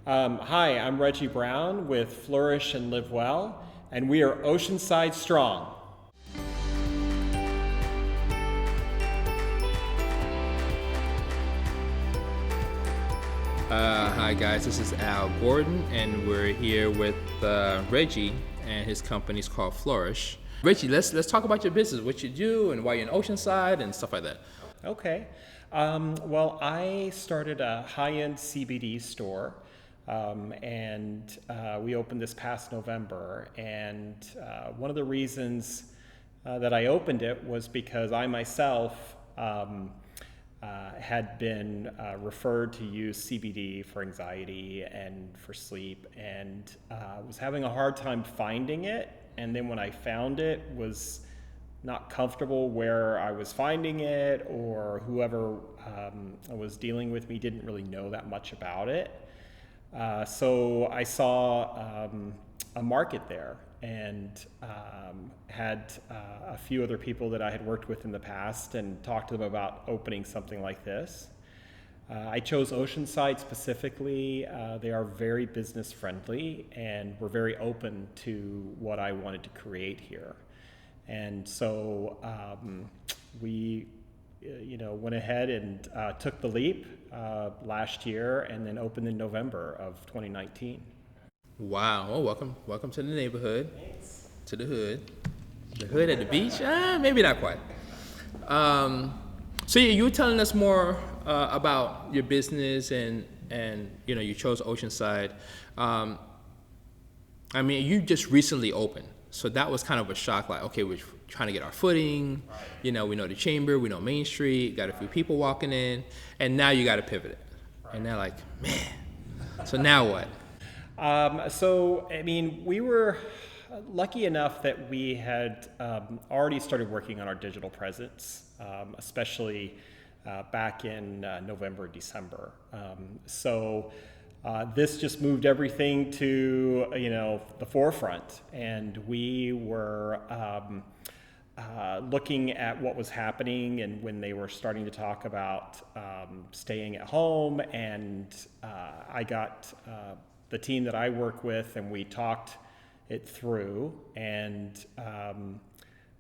Hi, I'm Reggie Brown with Flourish and Live Well, and we are Oceanside Strong. Hi guys, this is Al Gordon, and we're here with Reggie, and his company is called Flourish. Reggie, let's talk about your business, what you do, and why you're in Oceanside, and stuff like that. Okay. Well, I started a high-end CBD store, and we opened this past November. And one of the reasons that I opened it was because I myself had been referred to use CBD for anxiety and for sleep, and was having a hard time finding it. And then when I found it, was not comfortable where I was finding it, or whoever was dealing with me didn't really know that much about it. So I saw a market there, and had a few other people that I had worked with in the past and talked to them about opening something like this. I chose Oceanside specifically. They are very business friendly and were very open to what I wanted to create here. And so we went ahead and took the leap last year, and then opened in November of 2019. Wow, well, welcome to the neighborhood, Thanks. to the hood. The hood at the beach? Maybe not quite. So you were telling us more about your business, and you chose Oceanside. I mean, you just recently opened, so that was kind of a shock. Like, okay, we're trying to get our footing. We know the Chamber, we know Main Street, got a few people walking in, and now you got to pivot it. And they're like, man. So now what? We were lucky enough that we had already started working on our digital presence, especially back in November, December. This just moved everything to the forefront, and we were looking at what was happening, and when they were starting to talk about staying at home, and I got the team that I work with, and we talked it through, and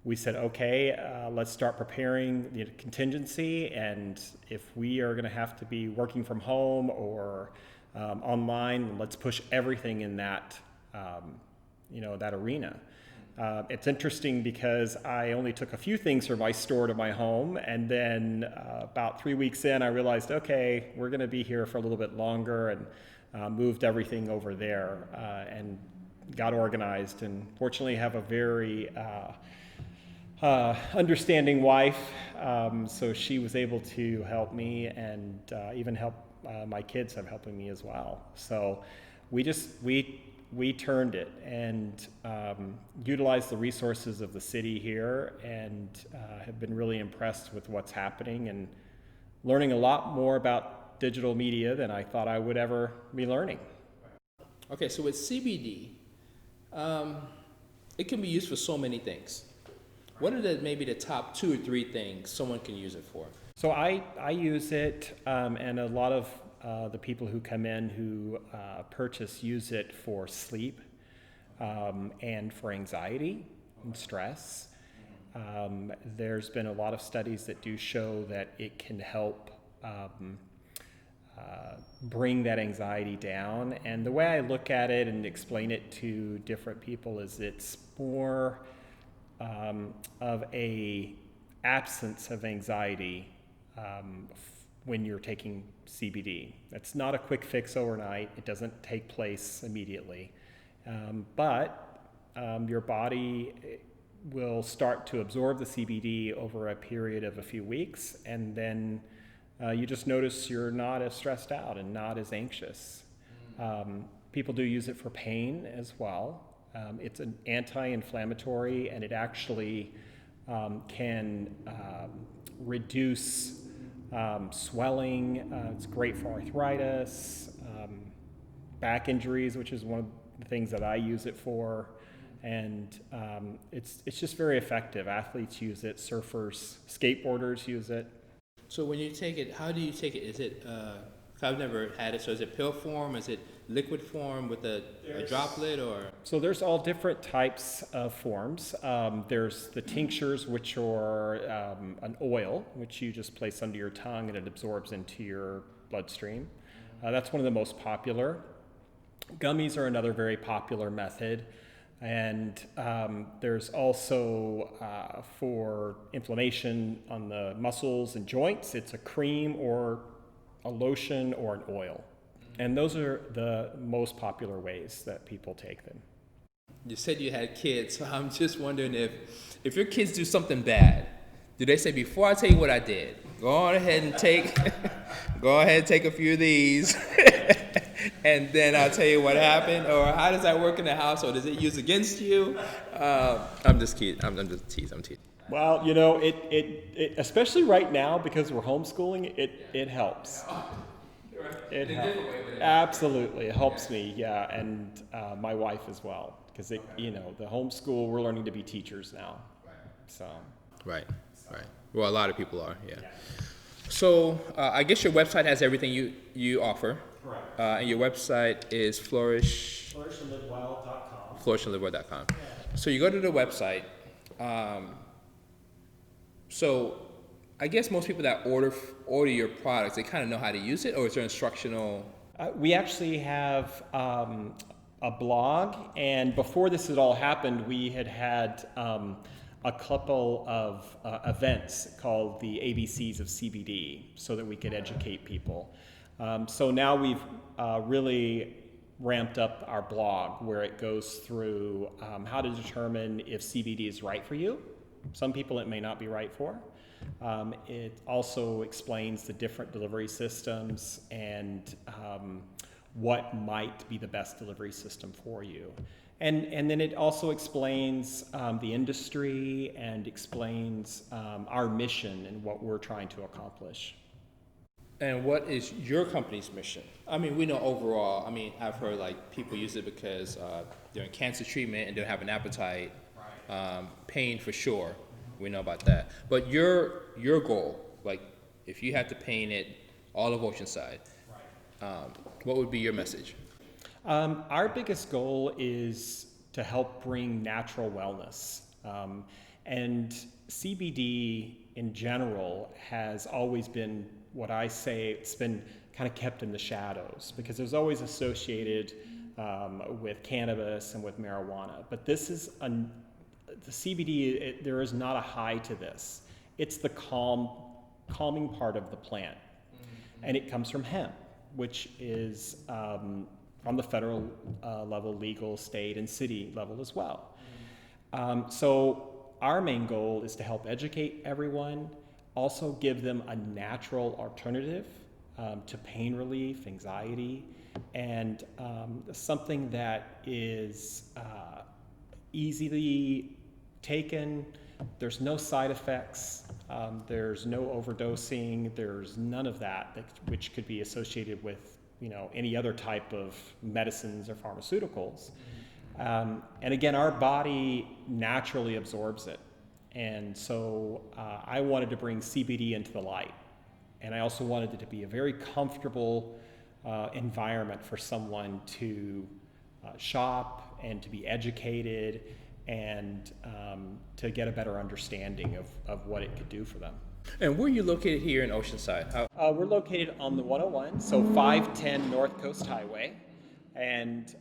we said, okay, let's start preparing the contingency, and if we are going to have to be working from home or online, let's push everything in that that arena. It's interesting because I only took a few things from my store to my home, and then about 3 weeks in, I realized, okay, we're going to be here for a little bit longer, and moved everything over there and got organized, and fortunately have a very understanding wife, so she was able to help me, and even help my kids have helping me as well. So we turned it and utilized the resources of the city here, and have been really impressed with what's happening, and learning a lot more about digital media than I thought I would ever be learning. Okay, so with CBD, it can be used for so many things. What are maybe the top 2 or 3 things someone can use it for? So I use it, and a lot of the people who come in who purchase use it for sleep, and for anxiety and stress. There's been a lot of studies that do show that it can help bring that anxiety down. And the way I look at it and explain it to different people is it's more of a absence of anxiety when you're taking CBD. It's not a quick fix overnight. It doesn't take place immediately. But your body will start to absorb the CBD over a period of a few weeks, and then you just notice you're not as stressed out and not as anxious. People do use it for pain as well. It's an anti-inflammatory, and it actually can reduce swelling. It's great for arthritis, back injuries, which is one of the things that I use it for. And it's just very effective. Athletes use it, surfers, skateboarders use it. So when you take it, how do you take it? Is it I've never had it. So is it pill form? Is it liquid form with a droplet, or? So there's all different types of forms. There's the tinctures, which are an oil, which you just place under your tongue and it absorbs into your bloodstream. That's one of the most popular. Gummies are another very popular method. And there's also for inflammation on the muscles and joints, it's a cream or a lotion or an oil. And those are the most popular ways that people take them. You said you had kids, so I'm just wondering if your kids do something bad, do they say, before I tell you what I did, go on ahead and take a few of these, and then I'll tell you what happened? Or how does that work in the household? Is it used against you? I'm just kidding. I'm teasing. Well, it especially right now, because we're homeschooling, it helps. It helps. Absolutely, it helps me, yeah, and my wife as well, because the homeschool, we're learning to be teachers now, so. Right. Well, a lot of people are, yeah. So I guess your website has everything you offer. Correct. And your website is Flourish. Flourishandlivewell.com. Flourishandlivewell.com. So you go to the website. So I guess most people that order your products, they kind of know how to use it, or is there instructional? We actually have a blog, and before this had all happened, we had a couple of events called the ABCs of CBD, so that we could educate people. So now we've really ramped up our blog, where it goes through how to determine if CBD is right for you. Some people it may not be right for. It also explains the different delivery systems and what might be the best delivery system for you. And then it also explains the industry and explains our mission and what we're trying to accomplish. And what is your company's mission? I mean, we know overall, I've heard like people use it because they're in cancer treatment and they don't have an appetite, pain for sure. We know about that. But your goal, like if you had to paint it all of Oceanside, what would be your message? Our biggest goal is to help bring natural wellness. And CBD in general has always been what I say, it's been kind of kept in the shadows, because it was always associated with cannabis and with marijuana. But this is the CBD, there is not a high to this. It's the calming part of the plant. And it comes from hemp, which is on the federal level, legal, state, and city level as well. So our main goal is to help educate everyone, also give them a natural alternative to pain relief, anxiety, and something that is easily taken. There's no side effects, there's no overdosing, there's none of that which could be associated with any other type of medicines or pharmaceuticals. And again, our body naturally absorbs it. And so I wanted to bring CBD into the light. And I also wanted it to be a very comfortable environment for someone to shop and to be educated and to get a better understanding of what it could do for them. And where are you located here in Oceanside? We're located on the 101, so 510 North Coast Highway. And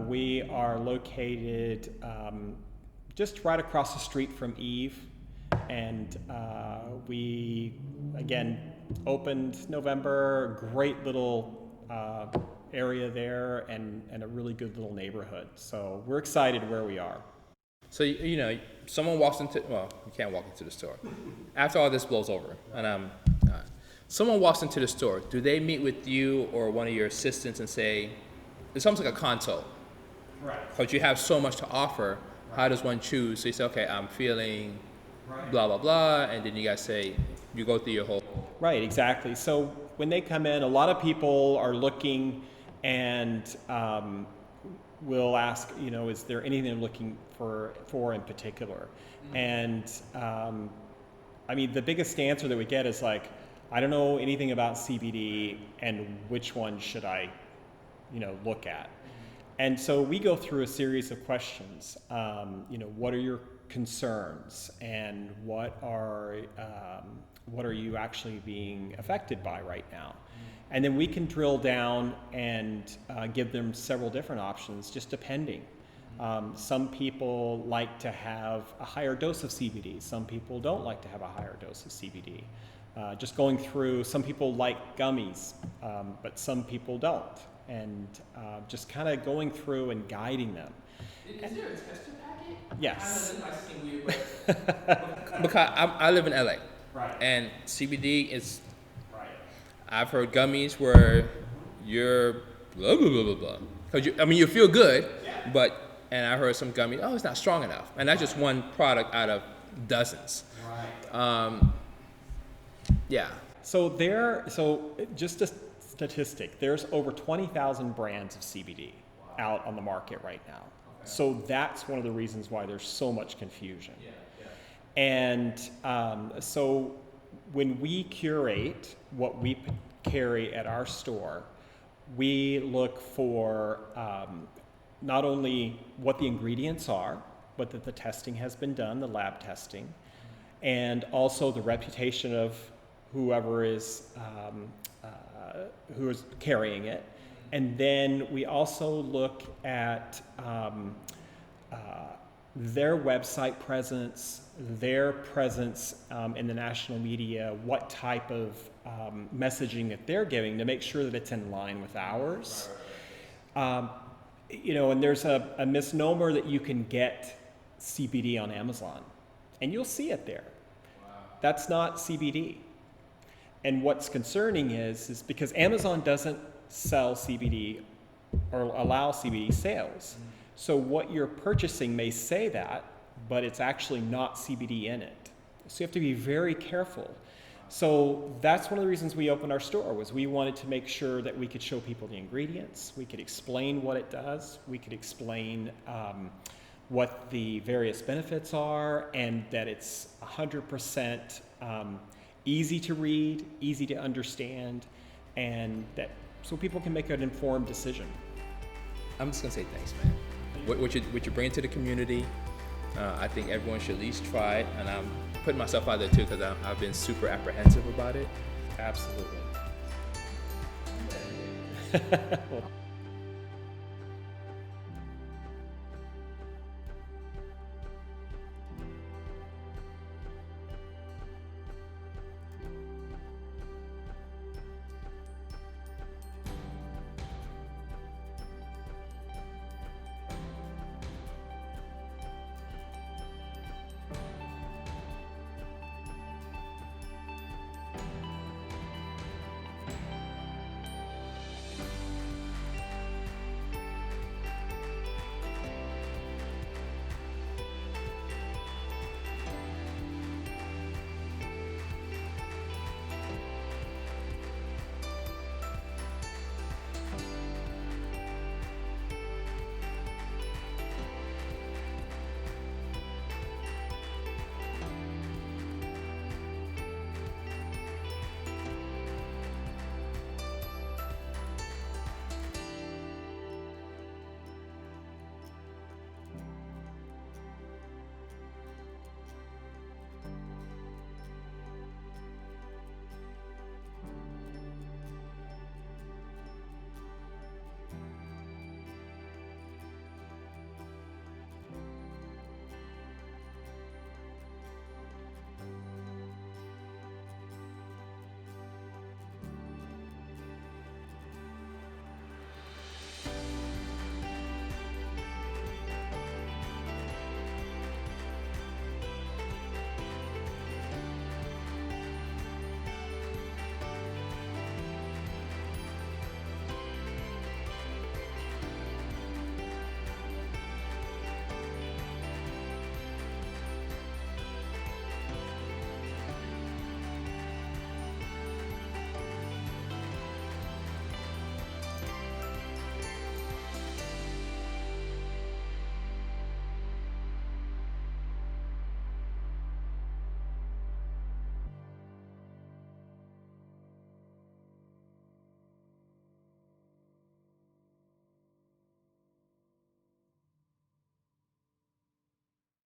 we are located just right across the street from Eve. And we, again, opened November, great little area there and a really good little neighborhood. So we're excited where we are. So, someone walks into, well, you can't walk into the store. After all this blows over, and someone walks into the store, do they meet with you or one of your assistants and say, it's almost like a consult? Right. Because you have so much to offer, how does one choose? So you say, okay, I'm feeling blah, blah, blah, and then you guys say, you go through your whole... Right, exactly. So when they come in, a lot of people are looking and will ask, is there anything they're looking for in particular? And the biggest answer that we get is like, I don't know anything about CBD, and which one should I, look at? And so we go through a series of questions. What are your concerns, and what are you actually being affected by right now? And then we can drill down and give them several different options, just depending. Some people like to have a higher dose of CBD. Some people don't like to have a higher dose of CBD. Just going through, some people like gummies, but some people don't. And just kind of going through and guiding them. Is there a tester packet? Yes. I know this might seem weird, because I live in LA. Right. And CBD is, Right. I've heard gummies where you're blah, blah, blah, blah, blah. Because you feel good, Yeah. And I heard some gummies, it's not strong enough. And that's just one product out of dozens. Right. Yeah. So just a statistic, there's over 20,000 brands of CBD out on the market right now. Okay. So that's one of the reasons why there's so much confusion. And so when we curate what we carry at our store, we look for not only what the ingredients are, but that the testing has been done, the lab testing, and also the reputation of whoever is who is carrying it. And then we also look at their website presence, their presence in the national media, what type of messaging that they're giving to make sure that it's in line with ours. And there's a misnomer that you can get CBD on Amazon, and you'll see it there. Wow. That's not CBD. And what's concerning is because Amazon doesn't sell CBD or allow CBD sales. Mm-hmm. So what you're purchasing may say that, but it's actually not CBD in it. So you have to be very careful. So that's one of the reasons we opened our store, was we wanted to make sure that we could show people the ingredients, we could explain what it does, we could explain what the various benefits are, and that it's 100% easy to read, easy to understand, and that so people can make an informed decision. I'm just gonna say thanks, man. What you bring to the community, I think everyone should at least try it, and I'm putting myself out there too, because I've been super apprehensive about it. Absolutely. Well,